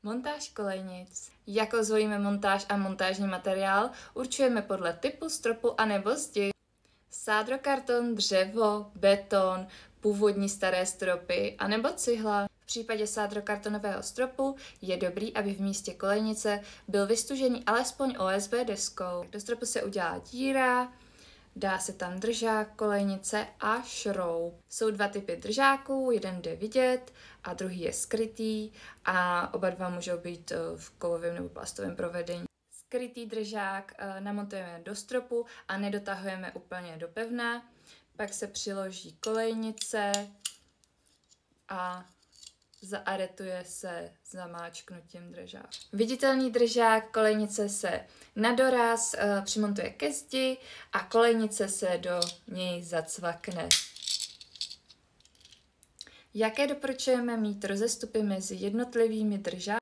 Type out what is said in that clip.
Montáž kolejnic. Jako zvolíme montáž a montážní materiál, určujeme podle typu stropu anebo zdi. Sádrokarton, dřevo, beton, původní staré stropy anebo cihla. V případě sádrokartonového stropu je dobrý, aby v místě kolejnice byl vystužený alespoň OSB deskou. Do stropu se udělá díra, dá se tam držák, kolejnice a šroub. Jsou dva typy držáků, jeden jde vidět a druhý je skrytý a oba dva můžou být v kovovém nebo plastovém provedení. Skrytý držák namontujeme do stropu a nedotahujeme úplně do pevna, pak se přiloží kolejnice a zaaretuje se zamáčknutím držák. Viditelný držák kolejnice se na doraz přimontuje ke zdi a kolejnice se do něj zacvakne. Jaké doporučujeme mít rozestupy mezi jednotlivými držáky?